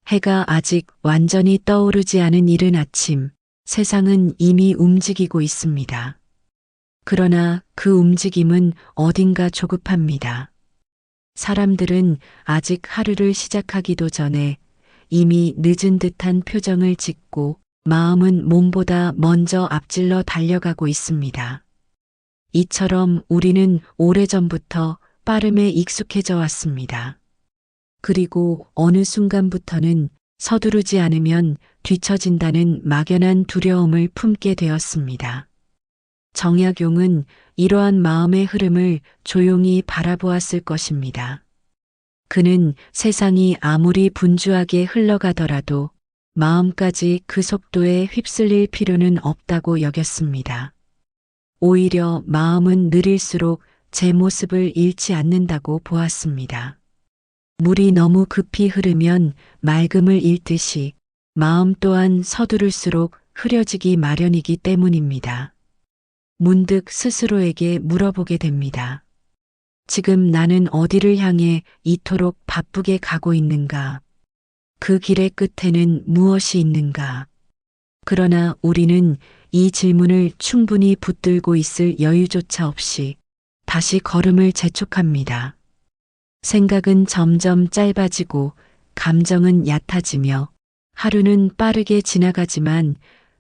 해가 아직 완전히 떠오르지 않은 이른 아침, 세상은 이미 움직이고 있습니다. 그러나 그 움직임은 어딘가 조급합니다. 사람들은 아직 하루를 시작하기도 전에 이미 늦은 듯한 표정을 짓고 마음은 몸보다 먼저 앞질러 달려가고 있습니다. 이처럼 우리는 오래전부터 빠름에 익숙해져 왔습니다. 그리고 어느 순간부터는 서두르지 않으면 뒤처진다는 막연한 두려움을 품게 되었습니다. 정약용은 이러한 마음의 흐름을 조용히 바라보았을 것입니다. 그는 세상이 아무리 분주하게 흘러가더라도 마음까지 그 속도에 휩쓸릴 필요는 없다고 여겼습니다. 오히려 마음은 느릴수록 제 모습을 잃지 않는다고 보았습니다. 물이 너무 급히 흐르면 맑음을 잃듯이 마음 또한 서두를수록 흐려지기 마련이기 때문입니다. 문득 스스로에게 물어보게 됩니다. 지금 나는 어디를 향해 이토록 바쁘게 가고 있는가? 그 길의 끝에는 무엇이 있는가? 그러나 우리는 이 질문을 충분히 붙들고 있을 여유조차 없이 다시 걸음을 재촉합니다. 생각은 점점 짧아지고 감정은 얕아지며 하루는 빠르게 지나가지만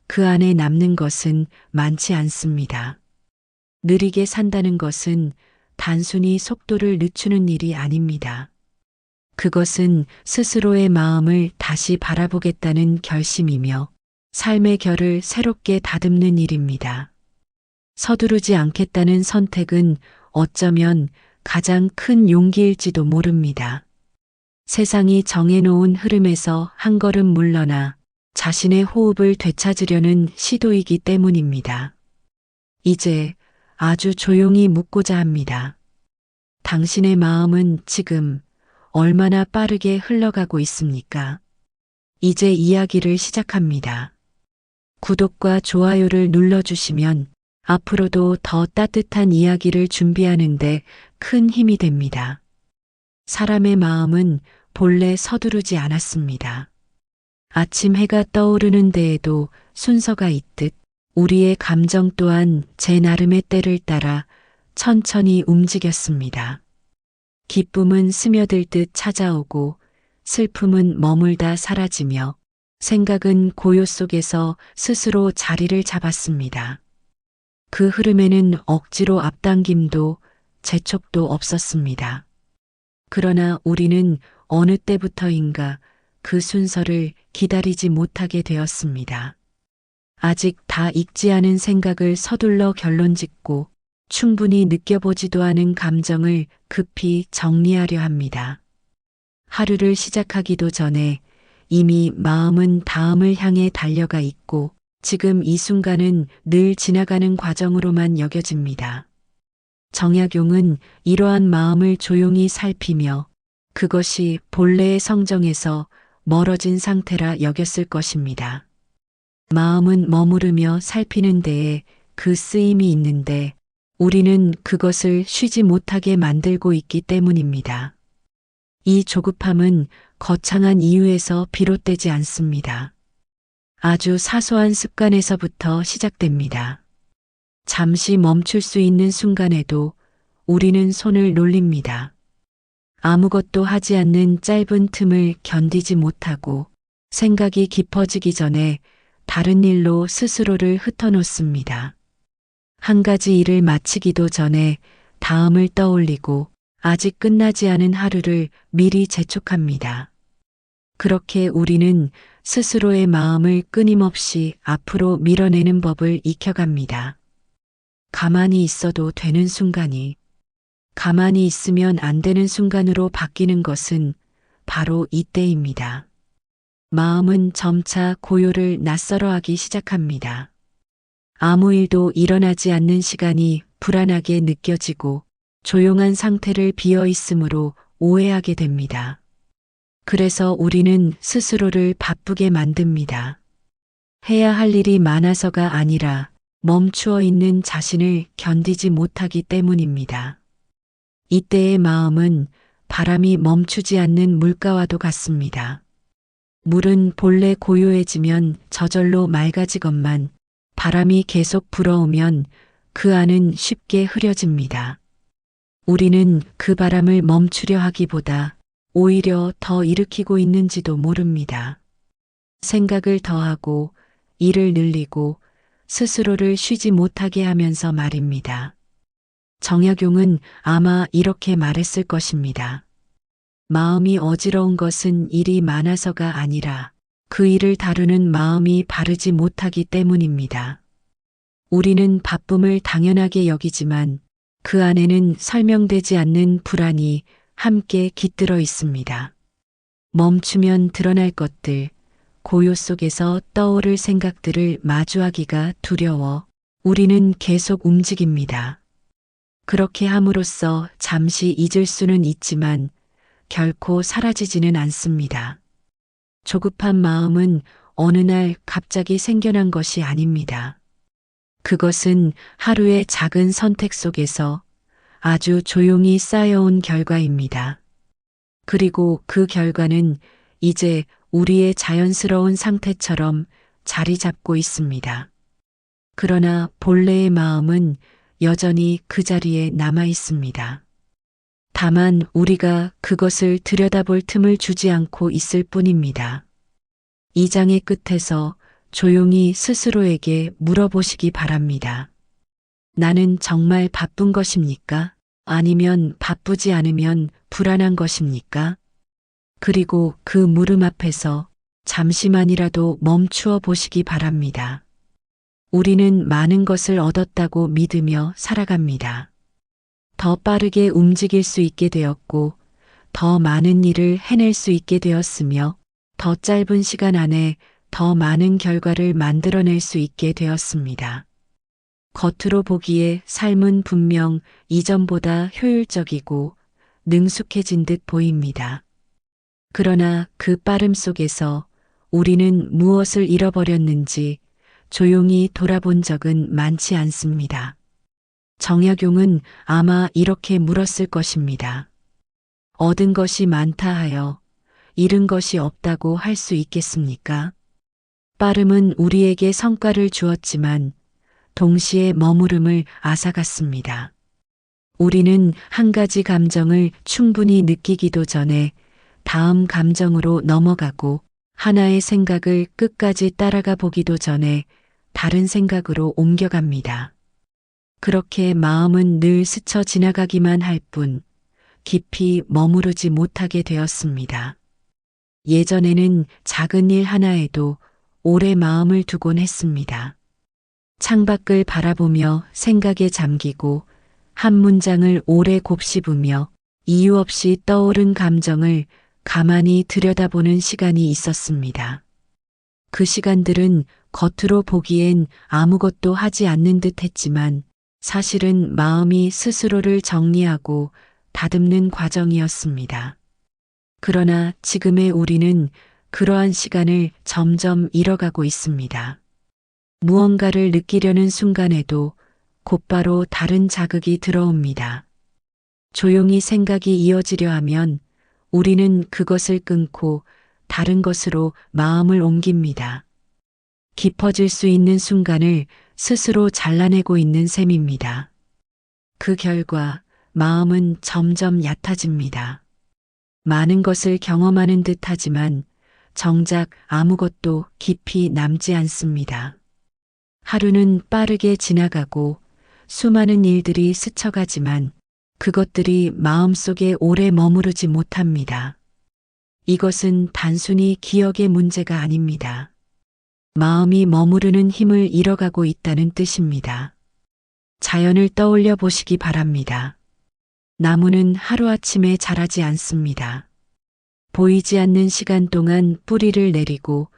그 안에 남는 것은 많지 않습니다. 느리게 산다는 것은 단순히 속도를 늦추는 일이 아닙니다. 그것은 스스로의 마음을 다시 바라보겠다는 결심이며 삶의 결을 새롭게 다듬는 일입니다. 서두르지 않겠다는 선택은 어쩌면 가장 큰 용기일지도 모릅니다. 세상이 정해놓은 흐름에서 한 걸음 물러나 자신의 호흡을 되찾으려는 시도이기 때문입니다. 이제 아주 조용히 묻고자 합니다. 당신의 마음은 지금 얼마나 빠르게 흘러가고 있습니까? 이제 이야기를 시작합니다. 구독과 좋아요를 눌러주시면 앞으로도 더 따뜻한 이야기를 준비하는데 큰 힘이 됩니다. 사람의 마음은 본래 서두르지 않았습니다. 아침 해가 떠오르는 데에도 순서가 있듯 우리의 감정 또한 제 나름의 때를 따라 천천히 움직였습니다. 기쁨은 스며들 듯 찾아오고 슬픔은 머물다 사라지며 생각은 고요 속에서 스스로 자리를 잡았습니다. 그 흐름에는 억지로 앞당김도 재촉도 없었습니다. 그러나 우리는 어느 때부터인가 그 순서를 기다리지 못하게 되었습니다. 아직 다 익지 않은 생각을 서둘러 결론짓고 충분히 느껴보지도 않은 감정을 급히 정리하려 합니다. 하루를 시작하기도 전에 이미 마음은 다음을 향해 달려가 있고 지금 이 순간은 늘 지나가는 과정으로만 여겨집니다. 정약용은 이러한 마음을 조용히 살피며 그것이 본래의 성정에서 멀어진 상태라 여겼을 것입니다. 마음은 머무르며 살피는 데에 그 쓰임이 있는데 우리는 그것을 쉬지 못하게 만들고 있기 때문입니다. 이 조급함은 거창한 이유에서 비롯되지 않습니다. 아주 사소한 습관에서부터 시작됩니다. 잠시 멈출 수 있는 순간에도 우리는 손을 놀립니다. 아무것도 하지 않는 짧은 틈을 견디지 못하고 생각이 깊어지기 전에 다른 일로 스스로를 흩어놓습니다. 한 가지 일을 마치기도 전에 다음을 떠올리고 아직 끝나지 않은 하루를 미리 재촉합니다. 그렇게 우리는 스스로의 마음을 끊임없이 앞으로 밀어내는 법을 익혀갑니다. 가만히 있어도 되는 순간이 가만히 있으면 안 되는 순간으로 바뀌는 것은 바로 이때입니다. 마음은 점차 고요를 낯설어하기 시작합니다. 아무 일도 일어나지 않는 시간이 불안하게 느껴지고 조용한 상태를 비어 있으므로 오해하게 됩니다. 그래서 우리는 스스로를 바쁘게 만듭니다. 해야 할 일이 많아서가 아니라 멈추어 있는 자신을 견디지 못하기 때문입니다. 이때의 마음은 바람이 멈추지 않는 물가와도 같습니다. 물은 본래 고요해지면 저절로 맑아지건만 바람이 계속 불어오면 그 안은 쉽게 흐려집니다. 우리는 그 바람을 멈추려 하기보다 오히려 더 일으키고 있는지도 모릅니다. 생각을 더하고 일을 늘리고 스스로를 쉬지 못하게 하면서 말입니다. 정약용은 아마 이렇게 말했을 것입니다. 마음이 어지러운 것은 일이 많아서가 아니라 그 일을 다루는 마음이 바르지 못하기 때문입니다. 우리는 바쁨을 당연하게 여기지만 그 안에는 설명되지 않는 불안이 함께 깃들어 있습니다. 멈추면 드러날 것들, 고요 속에서 떠오를 생각들을 마주하기가 두려워 우리는 계속 움직입니다. 그렇게 함으로써 잠시 잊을 수는 있지만 결코 사라지지는 않습니다. 조급한 마음은 어느 날 갑자기 생겨난 것이 아닙니다. 그것은 하루의 작은 선택 속에서 아주 조용히 쌓여온 결과입니다. 그리고 그 결과는 이제 우리의 자연스러운 상태처럼 자리 잡고 있습니다. 그러나 본래의 마음은 여전히 그 자리에 남아 있습니다. 다만 우리가 그것을 들여다볼 틈을 주지 않고 있을 뿐입니다. 이 장의 끝에서 조용히 스스로에게 물어보시기 바랍니다. 나는 정말 바쁜 것입니까? 아니면 바쁘지 않으면 불안한 것입니까? 그리고 그 물음 앞에서 잠시만이라도 멈추어 보시기 바랍니다. 우리는 많은 것을 얻었다고 믿으며 살아갑니다. 더 빠르게 움직일 수 있게 되었고, 더 많은 일을 해낼 수 있게 되었으며, 더 짧은 시간 안에 더 많은 결과를 만들어낼 수 있게 되었습니다. 겉으로 보기에 삶은 분명 이전보다 효율적이고 능숙해진 듯 보입니다. 그러나 그 빠름 속에서 우리는 무엇을 잃어버렸는지 조용히 돌아본 적은 많지 않습니다. 정약용은 아마 이렇게 물었을 것입니다. 얻은 것이 많다 하여 잃은 것이 없다고 할 수 있겠습니까? 빠름은 우리에게 성과를 주었지만 동시에 머무름을 앗아갔습니다. 우리는 한 가지 감정을 충분히 느끼기도 전에 다음 감정으로 넘어가고 하나의 생각을 끝까지 따라가 보기도 전에 다른 생각으로 옮겨갑니다. 그렇게 마음은 늘 스쳐 지나가기만 할 뿐 깊이 머무르지 못하게 되었습니다. 예전에는 작은 일 하나에도 오래 마음을 두곤 했습니다. 창밖을 바라보며 생각에 잠기고 한 문장을 오래 곱씹으며 이유 없이 떠오른 감정을 가만히 들여다보는 시간이 있었습니다. 그 시간들은 겉으로 보기엔 아무것도 하지 않는 듯 했지만 사실은 마음이 스스로를 정리하고 다듬는 과정이었습니다. 그러나 지금의 우리는 그러한 시간을 점점 잃어가고 있습니다. 무언가를 느끼려는 순간에도 곧바로 다른 자극이 들어옵니다. 조용히 생각이 이어지려 하면 우리는 그것을 끊고 다른 것으로 마음을 옮깁니다. 깊어질 수 있는 순간을 스스로 잘라내고 있는 셈입니다. 그 결과 마음은 점점 얕아집니다. 많은 것을 경험하는 듯 하지만 정작 아무것도 깊이 남지 않습니다. 하루는 빠르게 지나가고 수많은 일들이 스쳐가지만 그것들이 마음속에 오래 머무르지 못합니다. 이것은 단순히 기억의 문제가 아닙니다. 마음이 머무르는 힘을 잃어가고 있다는 뜻입니다. 자연을 떠올려 보시기 바랍니다. 나무는 하루아침에 자라지 않습니다. 보이지 않는 시간 동안 뿌리를 내리고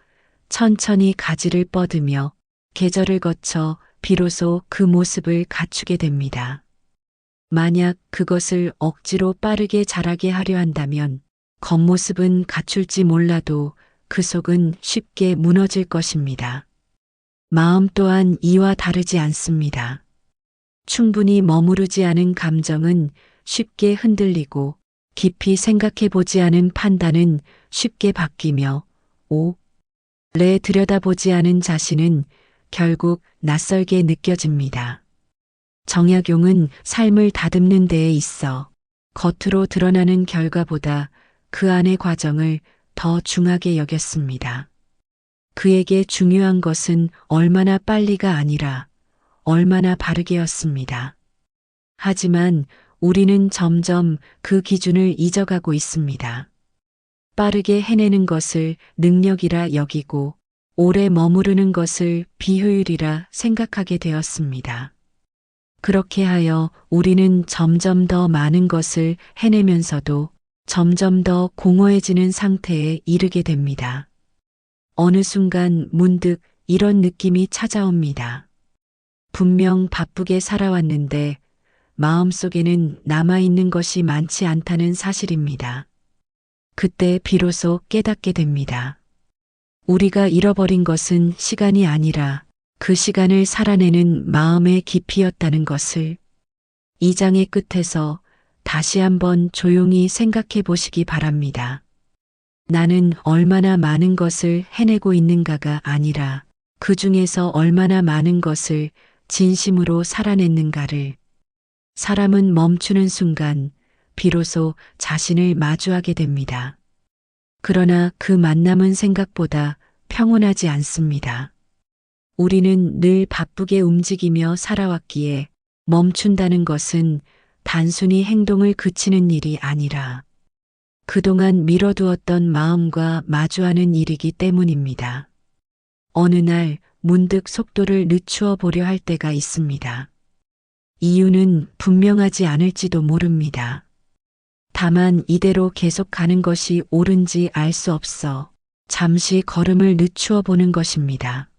천천히 가지를 뻗으며 계절을 거쳐 비로소 그 모습을 갖추게 됩니다. 만약 그것을 억지로 빠르게 자라게 하려 한다면 겉모습은 갖출지 몰라도 그 속은 쉽게 무너질 것입니다. 마음 또한 이와 다르지 않습니다. 충분히 머무르지 않은 감정은 쉽게 흔들리고 깊이 생각해 보지 않은 판단은 쉽게 바뀌며 오래 들여다보지 않은 자신은 결국 낯설게 느껴집니다. 정약용은 삶을 다듬는 데에 있어 겉으로 드러나는 결과보다 그 안의 과정을 더 중하게 여겼습니다. 그에게 중요한 것은 얼마나 빨리가 아니라 얼마나 바르게였습니다. 하지만 우리는 점점 그 기준을 잊어가고 있습니다. 빠르게 해내는 것을 능력이라 여기고 오래 머무르는 것을 비효율이라 생각하게 되었습니다. 그렇게 하여 우리는 점점 더 많은 것을 해내면서도 점점 더 공허해지는 상태에 이르게 됩니다. 어느 순간 문득 이런 느낌이 찾아옵니다. 분명 바쁘게 살아왔는데 마음속에는 남아있는 것이 많지 않다는 사실입니다. 그때 비로소 깨닫게 됩니다. 우리가 잃어버린 것은 시간이 아니라 그 시간을 살아내는 마음의 깊이였다는 것을 이 장의 끝에서 다시 한번 조용히 생각해 보시기 바랍니다. 나는 얼마나 많은 것을 해내고 있는가가 아니라 그 중에서 얼마나 많은 것을 진심으로 살아냈는가를. 사람은 멈추는 순간 비로소 자신을 마주하게 됩니다. 그러나 그 만남은 생각보다 평온하지 않습니다. 우리는 늘 바쁘게 움직이며 살아왔기에 멈춘다는 것은 단순히 행동을 그치는 일이 아니라 그동안 미뤄두었던 마음과 마주하는 일이기 때문입니다. 어느 날 문득 속도를 늦추어 보려 할 때가 있습니다. 이유는 분명하지 않을지도 모릅니다. 다만 이대로 계속 가는 것이 옳은지 알 수 없어 잠시 걸음을 늦추어 보는 것입니다.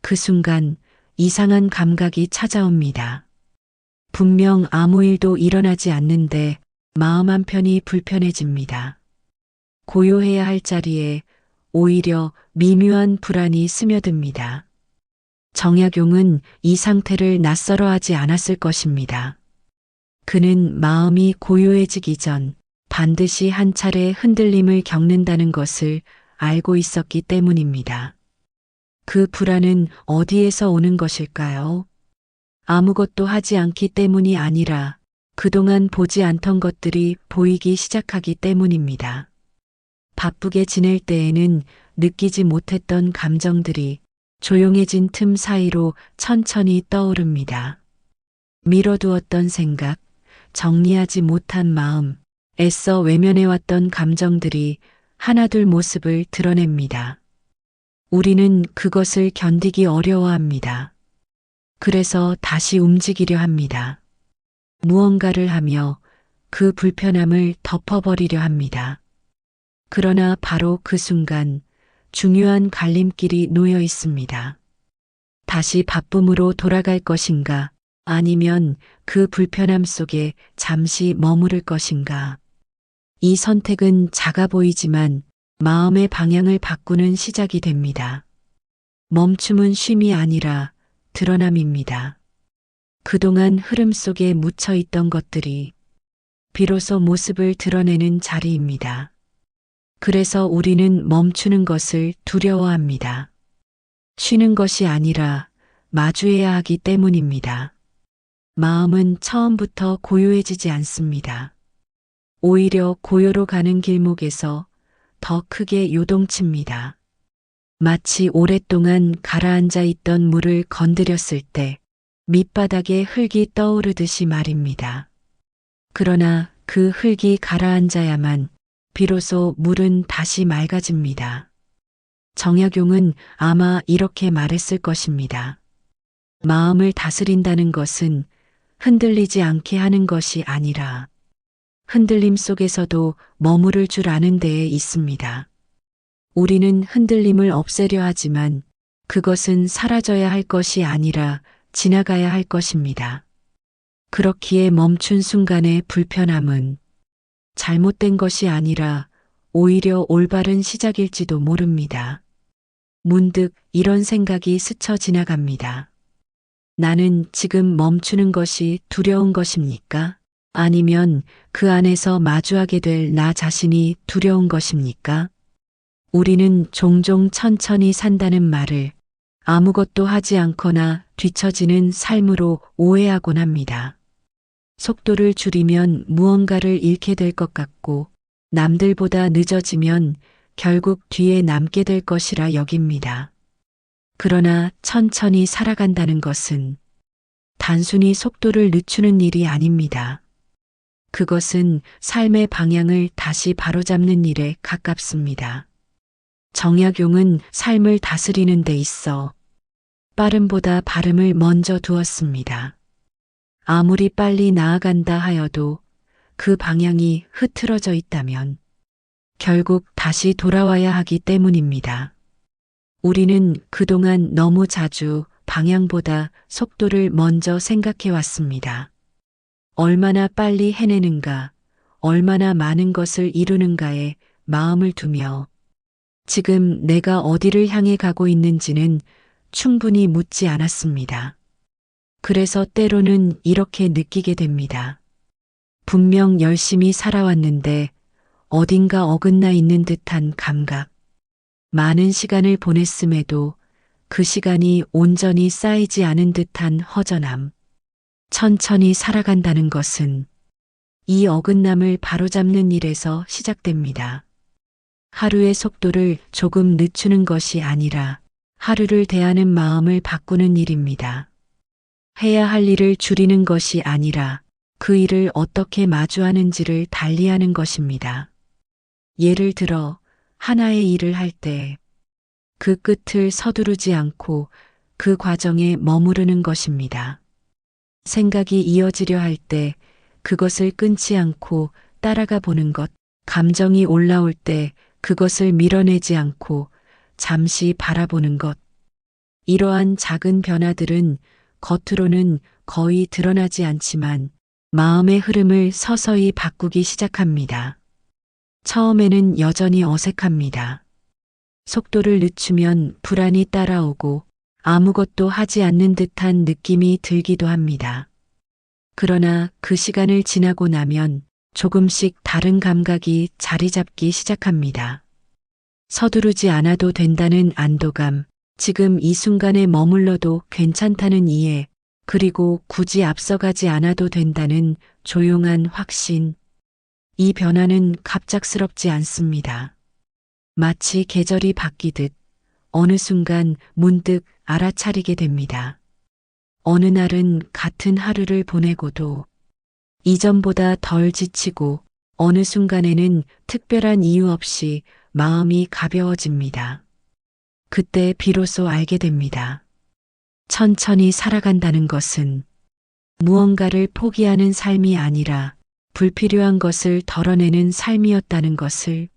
그 순간 이상한 감각이 찾아옵니다. 분명 아무 일도 일어나지 않는데 마음 한편이 불편해집니다. 고요해야 할 자리에 오히려 미묘한 불안이 스며듭니다. 정약용은 이 상태를 낯설어하지 않았을 것입니다. 그는 마음이 고요해지기 전 반드시 한 차례 흔들림을 겪는다는 것을 알고 있었기 때문입니다. 그 불안은 어디에서 오는 것일까요? 아무것도 하지 않기 때문이 아니라 그동안 보지 않던 것들이 보이기 시작하기 때문입니다. 바쁘게 지낼 때에는 느끼지 못했던 감정들이 조용해진 틈 사이로 천천히 떠오릅니다. 미뤄두었던 생각, 정리하지 못한 마음, 애써 외면해왔던 감정들이 하나둘 모습을 드러냅니다. 우리는 그것을 견디기 어려워합니다. 그래서 다시 움직이려 합니다. 무언가를 하며 그 불편함을 덮어버리려 합니다. 그러나 바로 그 순간 중요한 갈림길이 놓여 있습니다. 다시 바쁨으로 돌아갈 것인가, 아니면 그 불편함 속에 잠시 머무를 것인가. 이 선택은 작아 보이지만 마음의 방향을 바꾸는 시작이 됩니다. 멈춤은 쉼이 아니라 드러남입니다. 그동안 흐름 속에 묻혀 있던 것들이 비로소 모습을 드러내는 자리입니다. 그래서 우리는 멈추는 것을 두려워합니다. 쉬는 것이 아니라 마주해야 하기 때문입니다. 마음은 처음부터 고요해지지 않습니다. 오히려 고요로 가는 길목에서 더 크게 요동칩니다. 마치 오랫동안 가라앉아 있던 물을 건드렸을 때 밑바닥에 흙이 떠오르듯이 말입니다. 그러나 그 흙이 가라앉아야만 비로소 물은 다시 맑아집니다. 정약용은 아마 이렇게 말했을 것입니다. 마음을 다스린다는 것은 흔들리지 않게 하는 것이 아니라 흔들림 속에서도 머무를 줄 아는 데에 있습니다. 우리는 흔들림을 없애려 하지만 그것은 사라져야 할 것이 아니라 지나가야 할 것입니다. 그렇기에 멈춘 순간의 불편함은 잘못된 것이 아니라 오히려 올바른 시작일지도 모릅니다. 문득 이런 생각이 스쳐 지나갑니다. 나는 지금 멈추는 것이 두려운 것입니까? 아니면 그 안에서 마주하게 될 나 자신이 두려운 것입니까? 우리는 종종 천천히 산다는 말을 아무것도 하지 않거나 뒤처지는 삶으로 오해하곤 합니다. 속도를 줄이면 무언가를 잃게 될 것 같고 남들보다 늦어지면 결국 뒤에 남게 될 것이라 여깁니다. 그러나 천천히 살아간다는 것은 단순히 속도를 늦추는 일이 아닙니다. 그것은 삶의 방향을 다시 바로잡는 일에 가깝습니다. 정약용은 삶을 다스리는 데 있어 빠름보다 발음을 먼저 두었습니다. 아무리 빨리 나아간다 하여도 그 방향이 흐트러져 있다면 결국 다시 돌아와야 하기 때문입니다. 우리는 그동안 너무 자주 방향보다 속도를 먼저 생각해 왔습니다. 얼마나 빨리 해내는가, 얼마나 많은 것을 이루는가에 마음을 두며 지금 내가 어디를 향해 가고 있는지는 충분히 묻지 않았습니다. 그래서 때로는 이렇게 느끼게 됩니다. 분명 열심히 살아왔는데 어딘가 어긋나 있는 듯한 감각. 많은 시간을 보냈음에도 그 시간이 온전히 쌓이지 않은 듯한 허전함. 천천히 살아간다는 것은 이 어긋남을 바로잡는 일에서 시작됩니다. 하루의 속도를 조금 늦추는 것이 아니라 하루를 대하는 마음을 바꾸는 일입니다. 해야 할 일을 줄이는 것이 아니라 그 일을 어떻게 마주하는지를 달리하는 것입니다. 예를 들어 하나의 일을 할 때 그 끝을 서두르지 않고 그 과정에 머무르는 것입니다. 생각이 이어지려 할 때 그것을 끊지 않고 따라가 보는 것, 감정이 올라올 때 그것을 밀어내지 않고 잠시 바라보는 것. 이러한 작은 변화들은 겉으로는 거의 드러나지 않지만 마음의 흐름을 서서히 바꾸기 시작합니다. 처음에는 여전히 어색합니다. 속도를 늦추면 불안이 따라오고 아무것도 하지 않는 듯한 느낌이 들기도 합니다. 그러나 그 시간을 지나고 나면 조금씩 다른 감각이 자리 잡기 시작합니다. 서두르지 않아도 된다는 안도감, 지금 이 순간에 머물러도 괜찮다는 이해, 그리고 굳이 앞서가지 않아도 된다는 조용한 확신. 이 변화는 갑작스럽지 않습니다. 마치 계절이 바뀌듯 어느 순간 문득 알아차리게 됩니다. 어느 날은 같은 하루를 보내고도 이전보다 덜 지치고 어느 순간에는 특별한 이유 없이 마음이 가벼워집니다. 그때 비로소 알게 됩니다. 천천히 살아간다는 것은 무언가를 포기하는 삶이 아니라 불필요한 것을 덜어내는 삶이었다는 것을,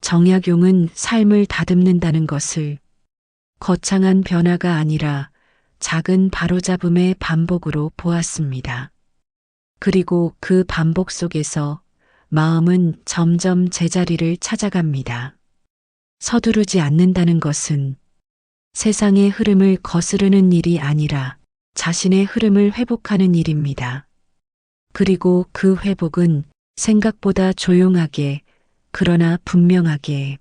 정약용은 삶을 다듬는다는 것을 거창한 변화가 아니라 작은 바로잡음의 반복으로 보았습니다. 그리고 그 반복 속에서 마음은 점점 제자리를 찾아갑니다. 서두르지 않는다는 것은 세상의 흐름을 거스르는 일이 아니라 자신의 흐름을 회복하는 일입니다. 그리고 그 회복은 생각보다 조용하게, 그러나 분명하게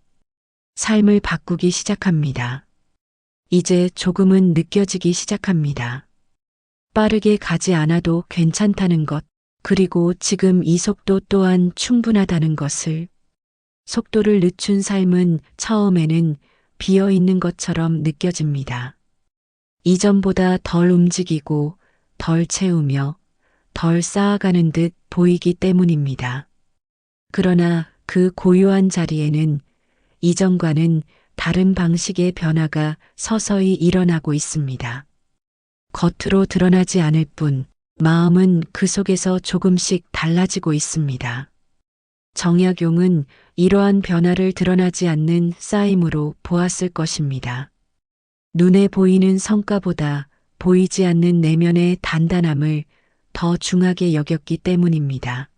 삶을 바꾸기 시작합니다. 이제 조금은 느껴지기 시작합니다. 빠르게 가지 않아도 괜찮다는 것, 그리고 지금 이 속도 또한 충분하다는 것을. 속도를 늦춘 삶은 처음에는 비어 있는 것처럼 느껴집니다. 이전보다 덜 움직이고 덜 채우며 덜 쌓아가는 듯 보이기 때문입니다. 그러나 그 고요한 자리에는 이전과는 다른 방식의 변화가 서서히 일어나고 있습니다. 겉으로 드러나지 않을 뿐 마음은 그 속에서 조금씩 달라지고 있습니다. 정약용은 이러한 변화를 드러나지 않는 쌓임으로 보았을 것입니다. 눈에 보이는 성과보다 보이지 않는 내면의 단단함을 더 중하게 여겼기 때문입니다.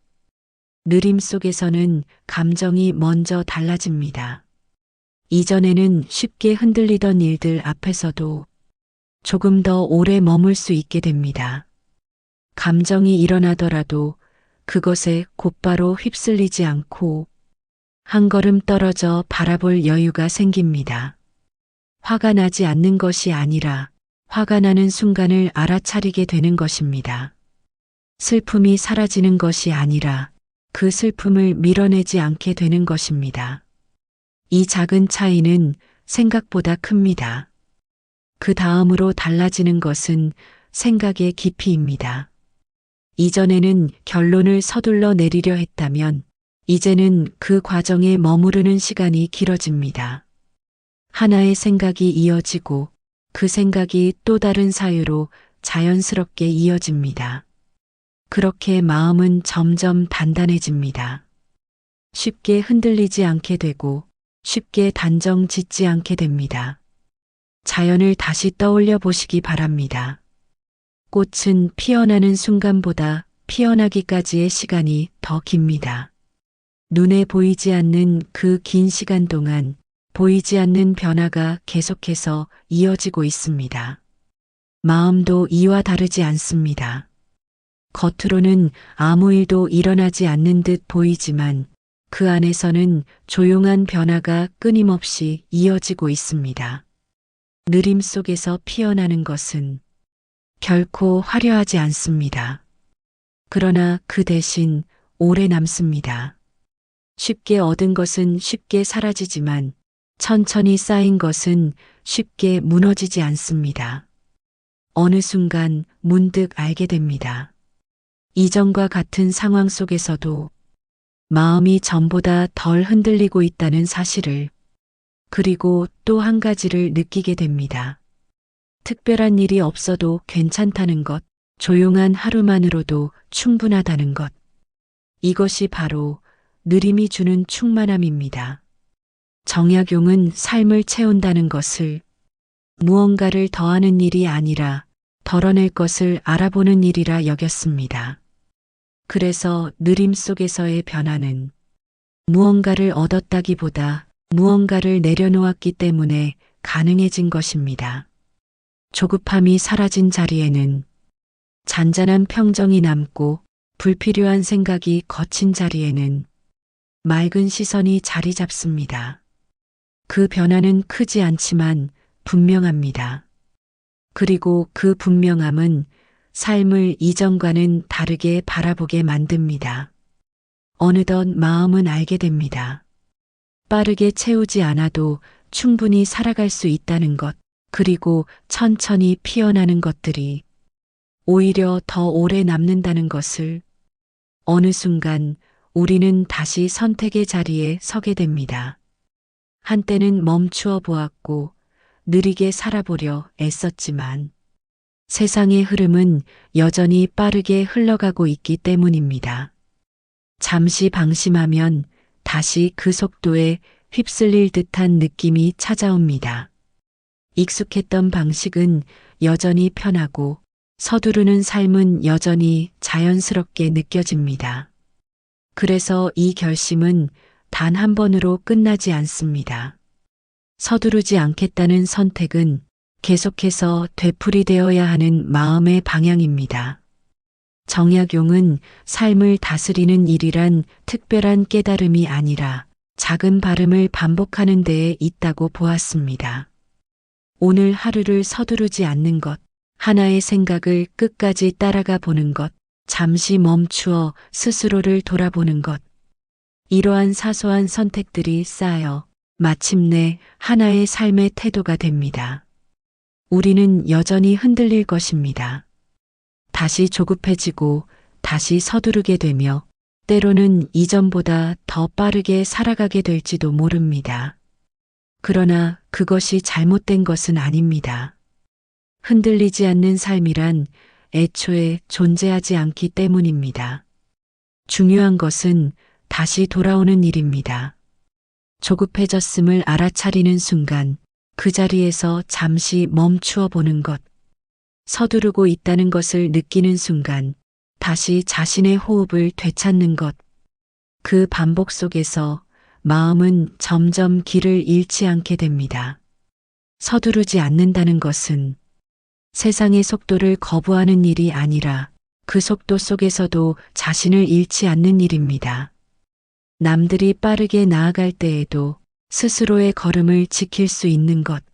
느림 속에서는 감정이 먼저 달라집니다. 이전에는 쉽게 흔들리던 일들 앞에서도 조금 더 오래 머물 수 있게 됩니다. 감정이 일어나더라도 그것에 곧바로 휩쓸리지 않고 한 걸음 떨어져 바라볼 여유가 생깁니다. 화가 나지 않는 것이 아니라 화가 나는 순간을 알아차리게 되는 것입니다. 슬픔이 사라지는 것이 아니라 그 슬픔을 밀어내지 않게 되는 것입니다. 이 작은 차이는 생각보다 큽니다. 그 다음으로 달라지는 것은 생각의 깊이입니다. 이전에는 결론을 서둘러 내리려 했다면 이제는 그 과정에 머무르는 시간이 길어집니다. 하나의 생각이 이어지고 그 생각이 또 다른 사유로 자연스럽게 이어집니다. 그렇게 마음은 점점 단단해집니다. 쉽게 흔들리지 않게 되고 쉽게 단정 짓지 않게 됩니다. 자연을 다시 떠올려 보시기 바랍니다. 꽃은 피어나는 순간보다 피어나기까지의 시간이 더 깁니다. 눈에 보이지 않는 그 긴 시간 동안 보이지 않는 변화가 계속해서 이어지고 있습니다. 마음도 이와 다르지 않습니다. 겉으로는 아무 일도 일어나지 않는 듯 보이지만 그 안에서는 조용한 변화가 끊임없이 이어지고 있습니다. 느림 속에서 피어나는 것은 결코 화려하지 않습니다. 그러나 그 대신 오래 남습니다. 쉽게 얻은 것은 쉽게 사라지지만 천천히 쌓인 것은 쉽게 무너지지 않습니다. 어느 순간 문득 알게 됩니다. 이전과 같은 상황 속에서도 마음이 전보다 덜 흔들리고 있다는 사실을, 그리고 또 한 가지를 느끼게 됩니다. 특별한 일이 없어도 괜찮다는 것, 조용한 하루만으로도 충분하다는 것. 이것이 바로 느림이 주는 충만함입니다. 정약용은 삶을 채운다는 것을 무언가를 더하는 일이 아니라 덜어낼 것을 알아보는 일이라 여겼습니다. 그래서 느림 속에서의 변화는 무언가를 얻었다기보다 무언가를 내려놓았기 때문에 가능해진 것입니다. 조급함이 사라진 자리에는 잔잔한 평정이 남고 불필요한 생각이 거친 자리에는 맑은 시선이 자리 잡습니다. 그 변화는 크지 않지만 분명합니다. 그리고 그 분명함은 삶을 이전과는 다르게 바라보게 만듭니다. 어느덧 마음은 알게 됩니다. 빠르게 채우지 않아도 충분히 살아갈 수 있다는 것, 그리고 천천히 피어나는 것들이 오히려 더 오래 남는다는 것을. 어느 순간 우리는 다시 선택의 자리에 서게 됩니다. 한때는 멈추어 보았고 느리게 살아보려 애썼지만 세상의 흐름은 여전히 빠르게 흘러가고 있기 때문입니다. 잠시 방심하면 다시 그 속도에 휩쓸릴 듯한 느낌이 찾아옵니다. 익숙했던 방식은 여전히 편하고 서두르는 삶은 여전히 자연스럽게 느껴집니다. 그래서 이 결심은 단 한 번으로 끝나지 않습니다. 서두르지 않겠다는 선택은 계속해서 되풀이되어야 하는 마음의 방향입니다. 정약용은 삶을 다스리는 일이란 특별한 깨달음이 아니라 작은 발음을 반복하는 데에 있다고 보았습니다. 오늘 하루를 서두르지 않는 것, 하나의 생각을 끝까지 따라가 보는 것, 잠시 멈추어 스스로를 돌아보는 것. 이러한 사소한 선택들이 쌓여 마침내 하나의 삶의 태도가 됩니다. 우리는 여전히 흔들릴 것입니다. 다시 조급해지고 다시 서두르게 되며 때로는 이전보다 더 빠르게 살아가게 될지도 모릅니다. 그러나 그것이 잘못된 것은 아닙니다. 흔들리지 않는 삶이란 애초에 존재하지 않기 때문입니다. 중요한 것은 다시 돌아오는 일입니다. 조급해졌음을 알아차리는 순간 그 자리에서 잠시 멈추어 보는 것, 서두르고 있다는 것을 느끼는 순간 다시 자신의 호흡을 되찾는 것, 그 반복 속에서 마음은 점점 길을 잃지 않게 됩니다. 서두르지 않는다는 것은 세상의 속도를 거부하는 일이 아니라 그 속도 속에서도 자신을 잃지 않는 일입니다. 남들이 빠르게 나아갈 때에도 스스로의 걸음을 지킬 수 있는 것.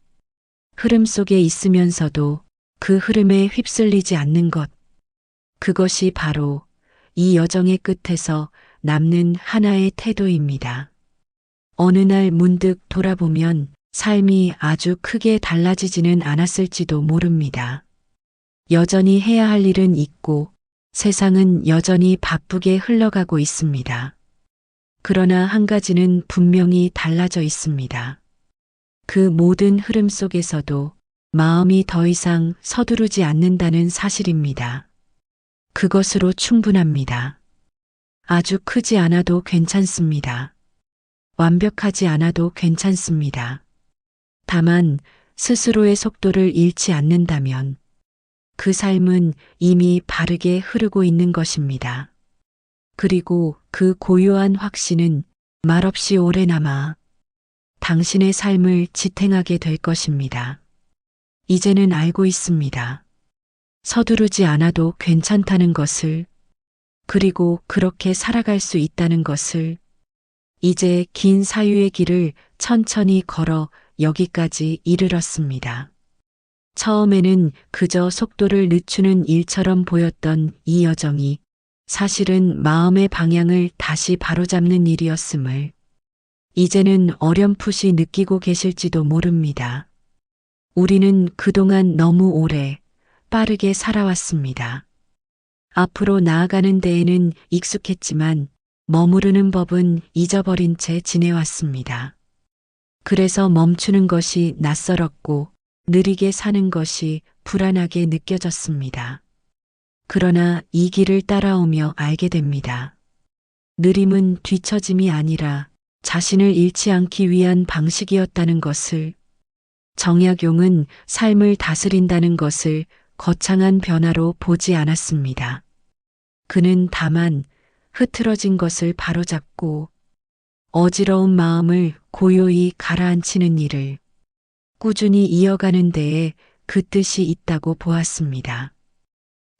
흐름 속에 있으면서도 그 흐름에 휩쓸리지 않는 것. 그것이 바로 이 여정의 끝에서 남는 하나의 태도입니다. 어느 날 문득 돌아보면 삶이 아주 크게 달라지지는 않았을지도 모릅니다. 여전히 해야 할 일은 있고 세상은 여전히 바쁘게 흘러가고 있습니다. 그러나 한 가지는 분명히 달라져 있습니다. 그 모든 흐름 속에서도 마음이 더 이상 서두르지 않는다는 사실입니다. 그것으로 충분합니다. 아주 크지 않아도 괜찮습니다. 완벽하지 않아도 괜찮습니다. 다만 스스로의 속도를 잃지 않는다면 그 삶은 이미 바르게 흐르고 있는 것입니다. 그리고 그 고요한 확신은 말없이 오래 남아 당신의 삶을 지탱하게 될 것입니다. 이제는 알고 있습니다. 서두르지 않아도 괜찮다는 것을, 그리고 그렇게 살아갈 수 있다는 것을, 이제 긴 사유의 길을 천천히 걸어 여기까지 이르렀습니다. 처음에는 그저 속도를 늦추는 일처럼 보였던 이 여정이 사실은 마음의 방향을 다시 바로잡는 일이었음을 이제는 어렴풋이 느끼고 계실지도 모릅니다. 우리는 그동안 너무 오래 빠르게 살아왔습니다. 앞으로 나아가는 데에는 익숙했지만 머무르는 법은 잊어버린 채 지내왔습니다. 그래서 멈추는 것이 낯설었고 느리게 사는 것이 불안하게 느껴졌습니다. 그러나 이 길을 따라오며 알게 됩니다. 느림은 뒤처짐이 아니라 자신을 잃지 않기 위한 방식이었다는 것을, 정약용은 삶을 다스린다는 것을 거창한 변화로 보지 않았습니다. 그는 다만 흐트러진 것을 바로잡고 어지러운 마음을 고요히 가라앉히는 일을 꾸준히 이어가는 데에 그 뜻이 있다고 보았습니다.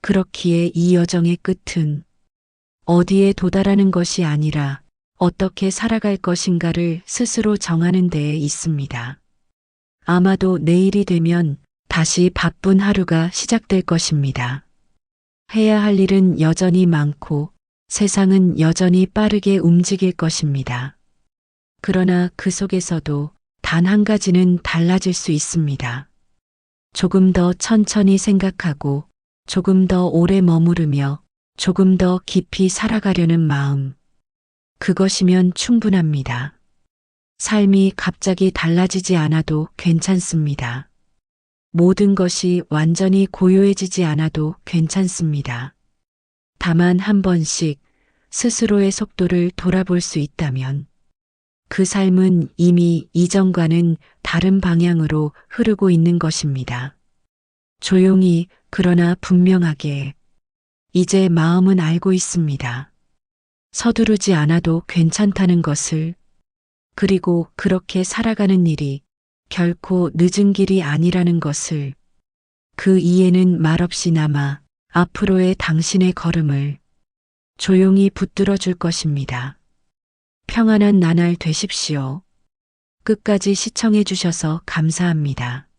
그렇기에 이 여정의 끝은 어디에 도달하는 것이 아니라 어떻게 살아갈 것인가를 스스로 정하는 데에 있습니다. 아마도 내일이 되면 다시 바쁜 하루가 시작될 것입니다. 해야 할 일은 여전히 많고 세상은 여전히 빠르게 움직일 것입니다. 그러나 그 속에서도 단 한 가지는 달라질 수 있습니다. 조금 더 천천히 생각하고 조금 더 오래 머무르며 조금 더 깊이 살아가려는 마음. 그것이면 충분합니다. 삶이 갑자기 달라지지 않아도 괜찮습니다. 모든 것이 완전히 고요해지지 않아도 괜찮습니다. 다만 한 번씩 스스로의 속도를 돌아볼 수 있다면 그 삶은 이미 이전과는 다른 방향으로 흐르고 있는 것입니다. 조용히 그러나 분명하게 이제 마음은 알고 있습니다. 서두르지 않아도 괜찮다는 것을, 그리고 그렇게 살아가는 일이 결코 늦은 길이 아니라는 것을, 그 이해는 말없이 남아 앞으로의 당신의 걸음을 조용히 붙들어 줄 것입니다. 평안한 나날 되십시오. 끝까지 시청해 주셔서 감사합니다.